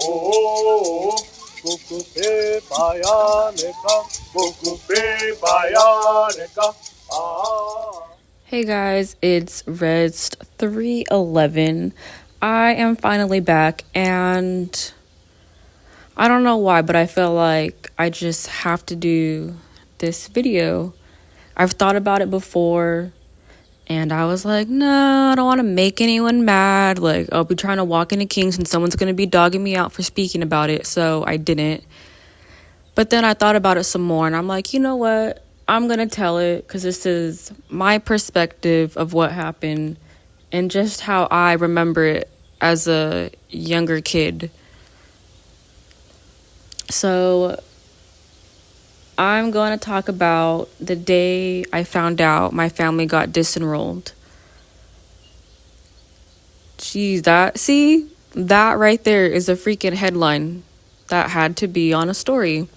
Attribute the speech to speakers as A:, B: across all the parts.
A: Oh, kukupe payaneka, kukupe payaneka. Hey guys, it's REZZED311. I am finally back, and I don't know why, but I feel like I just have to do this video. I've thought about it before, and I was like, no, I don't want to make anyone mad. Like, I'll be trying to walk into Kings and someone's going to be dogging me out for speaking about it, so I didn't. But then I thought about it some more, and I'm like, you know what? I'm going to tell it because this is my perspective of what happened and just how I remember it as a younger kid. So I'm going to talk about the day I found out my family got disenrolled. Geez, that right there is a freaking headline that had to be on a story.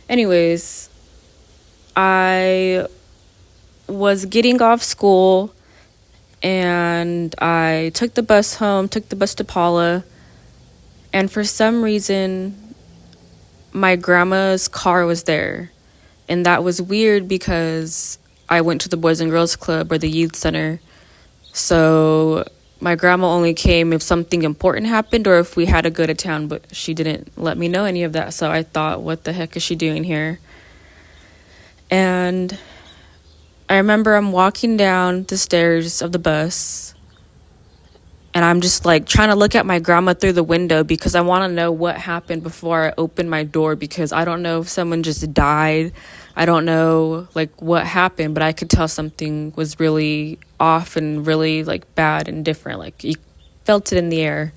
A: Anyways, I was getting off school and I took the bus home, took the bus to Paula, and for some reason, my grandma's car was there. And that was weird because I went to the Boys and Girls Club or the youth center. So my grandma only came if something important happened or if we had to go to town, but she didn't let me know any of that. So I thought, what the heck is she doing here? And I remember I'm walking down the stairs of the bus and I'm just like trying to look at my grandma through the window because I want to know what happened before I open my door, because I don't know if someone just died. I don't know like what happened, but I could tell something was really off and really like bad and different. Like you felt it in the air.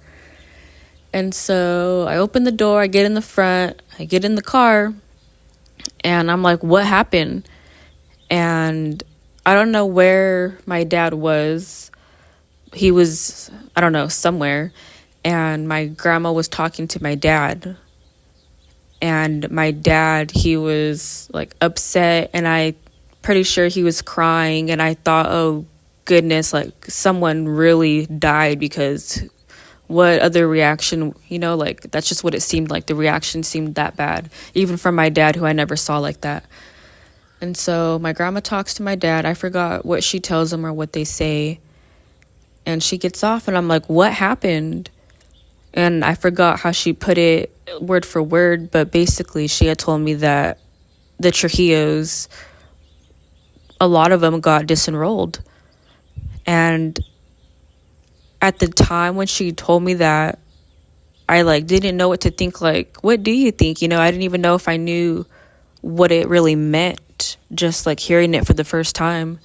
A: And so I open the door, I get in the front, I get in the car, and I'm like, what happened? And I don't know where my dad was. He was, I don't know, somewhere. And my grandma was talking to my dad. And my dad, he was like upset, and I pretty sure he was crying. And I thought, oh goodness, like someone really died, because what other reaction, like that's just what it seemed like. The reaction seemed that bad, even from my dad, who I never saw like that. And so my grandma talks to my dad. I forgot what she tells him or what they say. And she gets off and I'm like, what happened? And I forgot how she put it word for word, but basically she had told me that the Trujillos, a lot of them got disenrolled. And at the time when she told me that, I like didn't know what to think. Like, what do you think? I didn't even know if I knew what it really meant, just like hearing it for the first time.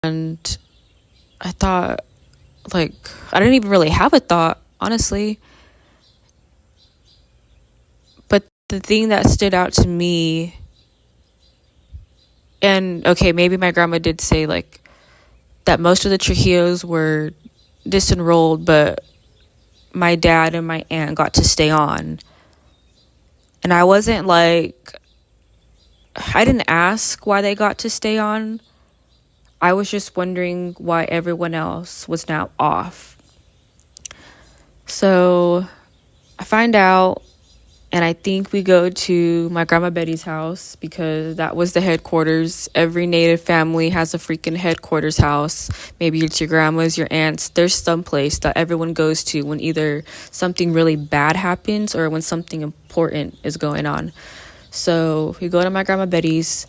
A: And I thought, like, I didn't even really have a thought, honestly. But the thing that stood out to me, and okay, maybe my grandma did say like that most of the Trujillos were disenrolled, but my dad and my aunt got to stay on. And I wasn't like, I didn't ask why they got to stay on. I was just wondering why everyone else was now off. So I find out, and I think we go to my grandma Betty's house because that was the headquarters. Every Native family has a freaking headquarters house. Maybe it's your grandma's, your aunt's. There's some place that everyone goes to when either something really bad happens or when something important is going on. So we go to my grandma Betty's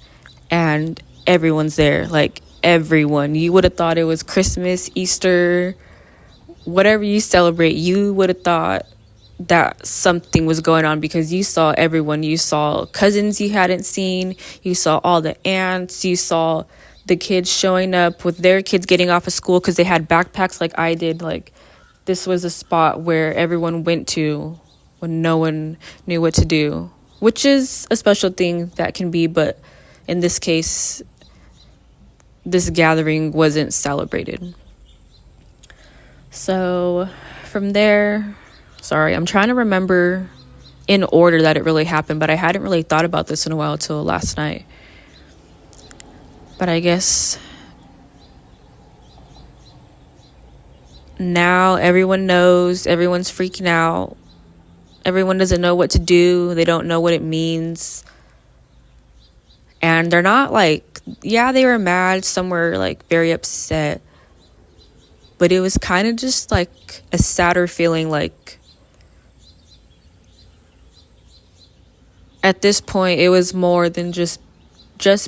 A: and everyone's there. Like, everyone. You would have thought it was Christmas, Easter, whatever you celebrate. You would have thought that something was going on because you saw everyone. You saw cousins you hadn't seen. You saw all the aunts. You saw the kids showing up with their kids getting off of school because they had backpacks like I did. Like, this was a spot where everyone went to when no one knew what to do, which is a special thing that can be, but in this case, this gathering wasn't celebrated. So from there, sorry, I'm trying to remember in order that it really happened, but I hadn't really thought about this in a while till last night. But I guess Now everyone knows, everyone's freaking out. Everyone doesn't know what to do. They don't know what it means. And they're not like, yeah, they were mad. Some were like very upset. But it was kind of just like a sadder feeling, like at this point it was more than just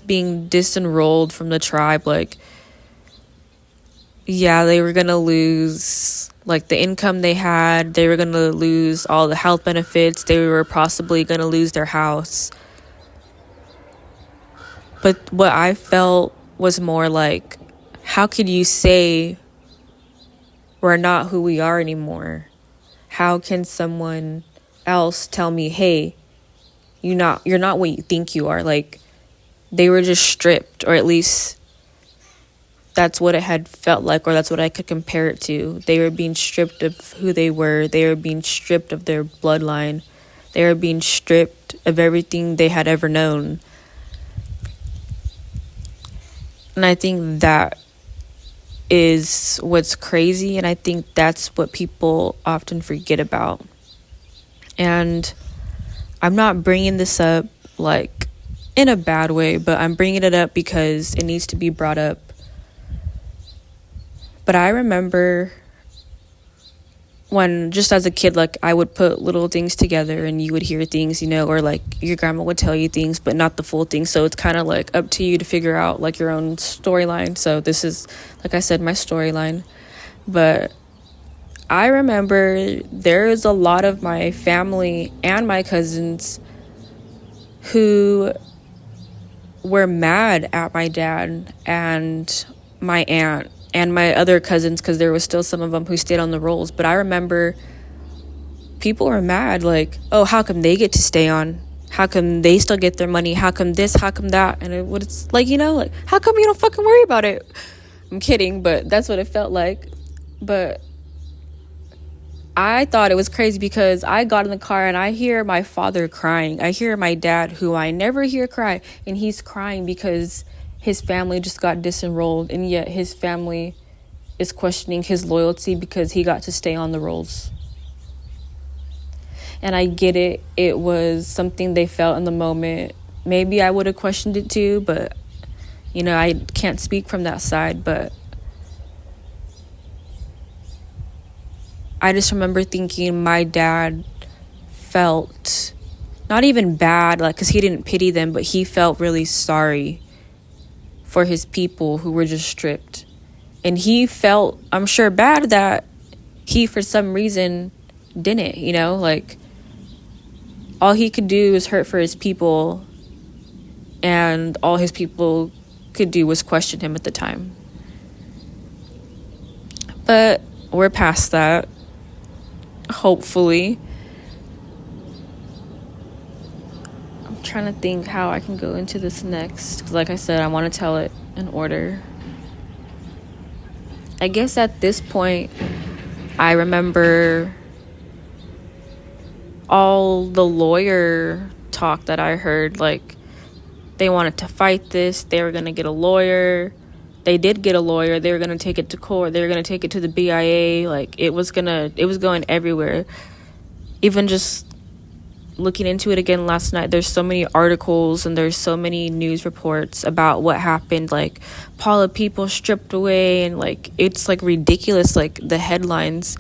A: being disenrolled from the tribe. Like, yeah, they were gonna lose like the income they had. They were gonna lose all the health benefits. They were possibly gonna lose their house. But what I felt was more like, how could you say we're not who we are anymore? How can someone else tell me, hey, you're not what you think you are? Like, they were just stripped, or at least that's what it had felt like, or that's what I could compare it to. They were being stripped of who they were. They were being stripped of their bloodline. They were being stripped of everything they had ever known. And I think that is what's crazy, and I think that's what people often forget about. And I'm not bringing this up like in a bad way, but I'm bringing it up because it needs to be brought up. But I remember when, just as a kid, like I would put little things together and you would hear things, or like your grandma would tell you things, but not the full thing. So it's kind of like up to you to figure out like your own storyline. So this is, like I said, my storyline. But I remember there is a lot of my family and my cousins who were mad at my dad and my aunt and my other cousins, because there was still some of them who stayed on the rolls. But I remember people were mad, like, oh, how come they get to stay on? How come they still get their money? How come this? How come that? And it's like, like, how come you don't fucking worry about it? I'm kidding, but that's what it felt like. But I thought it was crazy because I got in the car and I hear my father crying. I hear my dad, who I never hear cry, and he's crying because his family just got disenrolled, and yet his family is questioning his loyalty because he got to stay on the rolls. And I get it. It was something they felt in the moment. Maybe I would have questioned it too, but, I can't speak from that side. But I just remember thinking my dad felt not even bad, like, because he didn't pity them, but he felt really sorry for his people who were just stripped. And he felt, I'm sure, bad that he, for some reason, didn't, like, all he could do was hurt for his people, and all his people could do was question him at the time. But we're past that, hopefully. I'm trying to think how I can go into this next, because like I said, I want to tell it in order. I guess at this point, I remember all the lawyer talk that I heard. Like, they wanted to fight this. They were going to get a lawyer. They did get a lawyer. They were going to take it to court. They were going to take it to the BIA. Like, it was going everywhere. Even just looking into it again last night, there's so many articles and there's so many news reports about what happened. Like, Paula people stripped away, and like, it's like ridiculous, like the headlines,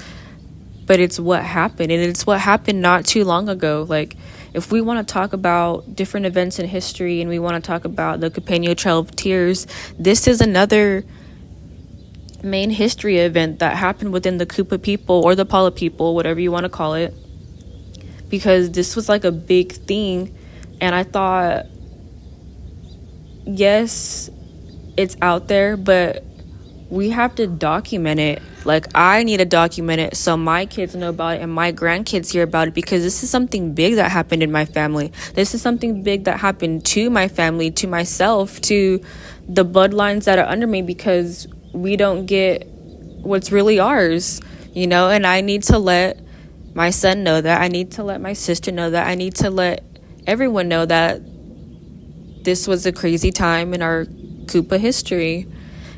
A: but it's what happened. And it's what happened not too long ago. Like, if we want to talk about different events in history and we want to talk about the Capeño Trail of Tears, this is another main history event that happened within the Kupa people, or the Paula people, whatever you want to call it, because this was like a big thing. And I thought, yes, it's out there, but we have to document it. Like, I need to document it so my kids know about it and my grandkids hear about it, because this is something big that happened in my family. This is something big that happened to my family, to myself, to the bloodlines that are under me, because we don't get what's really ours, and I need to let my son know that. I need to let my sister know that. I need to let everyone know that this was a crazy time in our Kupa history.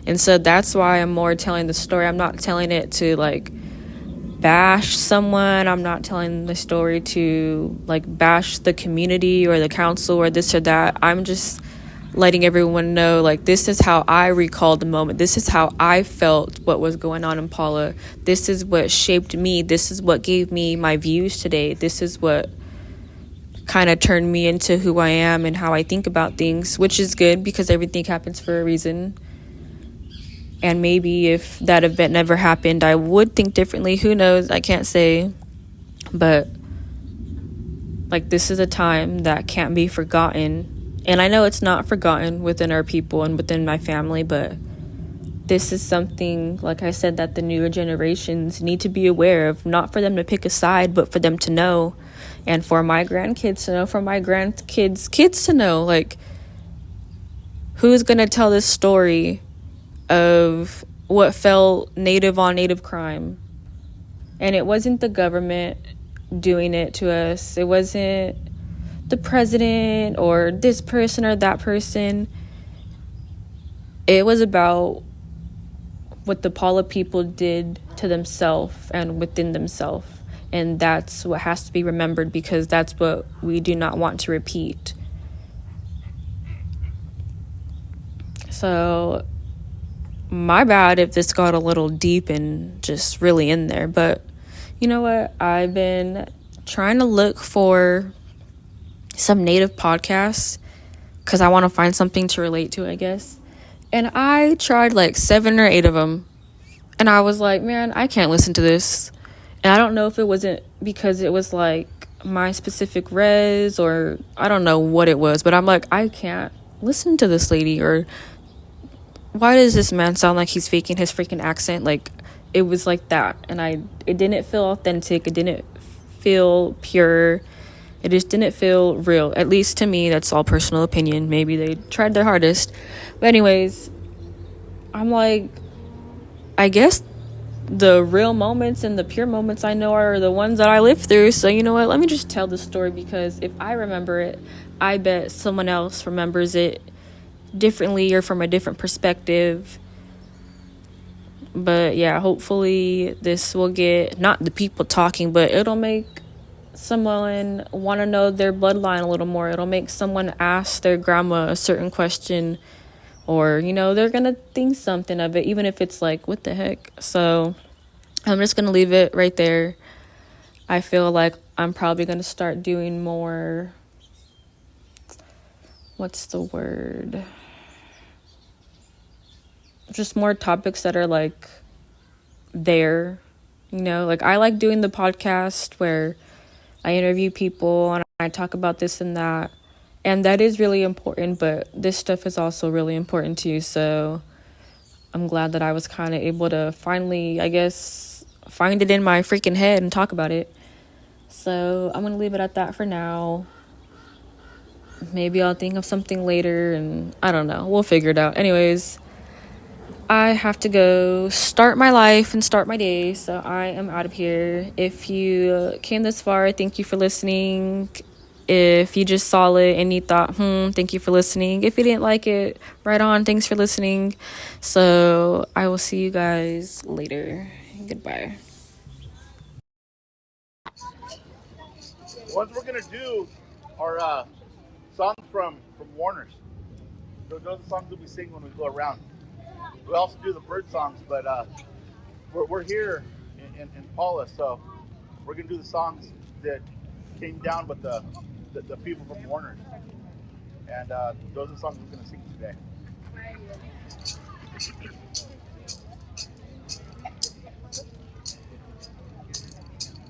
A: And so that's why I'm more telling the story. I'm not telling it to like bash someone. I'm not telling the story to like bash the community or the council or this or that. I'm just letting everyone know, like, this is how I recall the moment. This is how I felt what was going on in Paula. This is what shaped me. This is what gave me my views today. This is what kind of turned me into who I am and how I think about things, which is good because everything happens for a reason. And maybe if that event never happened, I would think differently. Who knows? I can't say. But like, this is a time that can't be forgotten. And I know it's not forgotten within our people and within my family, but this is something, like I said, that the newer generations need to be aware of. Not for them to pick a side, but for them to know. And for my grandkids to know, for my grandkids' kids to know, like, who's going to tell this story of what felt native on native crime. And it wasn't the government doing it to us. It wasn't the president or this person or that person. It was about what the Paula people did to themselves and within themselves. And that's what has to be remembered, because that's what we do not want to repeat. So my bad if this got a little deep and just really in there, but you know what? I've been trying to look for some native podcasts because I want to find something to relate to, I guess. And I tried like 7 or 8 of them. And I was like, man, I can't listen to this. And I don't know if it wasn't because it was like my specific res, or I don't know what it was. But I'm like, I can't listen to this lady. Or why does this man sound like he's faking his freaking accent? Like, it was like that. And it didn't feel authentic. It didn't feel pure. It just didn't feel real. At least to me, that's all personal opinion. Maybe they tried their hardest. But anyways, I'm like, I guess the real moments and the pure moments I know are the ones that I lived through. So you know what? Let me just tell the story, because if I remember it, I bet someone else remembers it differently or from a different perspective. But yeah, hopefully this will get not the people talking, but it'll make someone want to know their bloodline a little more. It'll make someone ask their grandma a certain question, or you know, they're gonna think something of it, even if it's like, what the heck. So I'm just gonna leave it right there. I feel like I'm probably gonna start doing more, what's the word, just more topics that are like there, you know. Like, I like doing the podcast where I interview people and I talk about this and that. And that is really important, but this stuff is also really important too. So I'm glad that I was kind of able to finally, I guess, find it in my freaking head and talk about it. So I'm going to leave it at that for now. Maybe I'll think of something later, and I don't know. We'll figure it out. Anyways, I have to go start my life and start my day, so I am out of here. If you came this far, thank you for listening. If you just saw it and you thought, thank you for listening. If you didn't like it, right on, thanks for listening. So I will see you guys later. Goodbye.
B: What we're gonna do are songs from Warner's. Those are the songs that we sing when we go around. We also do the bird songs, but we're here in Paula, so we're gonna do the songs that came down with the people from Warner's, and those are the songs we're gonna sing today.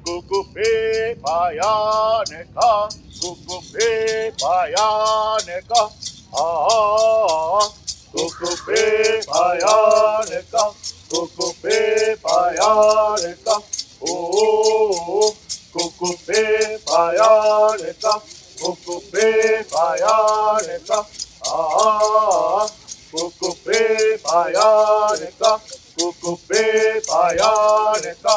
B: Kukupi payaneka, kukupi payaneka, kukupi payaneka, kukupi payaneka, kukupi payaneka, kukupi payaneka, kukupi payaneka, kukupi payaneka,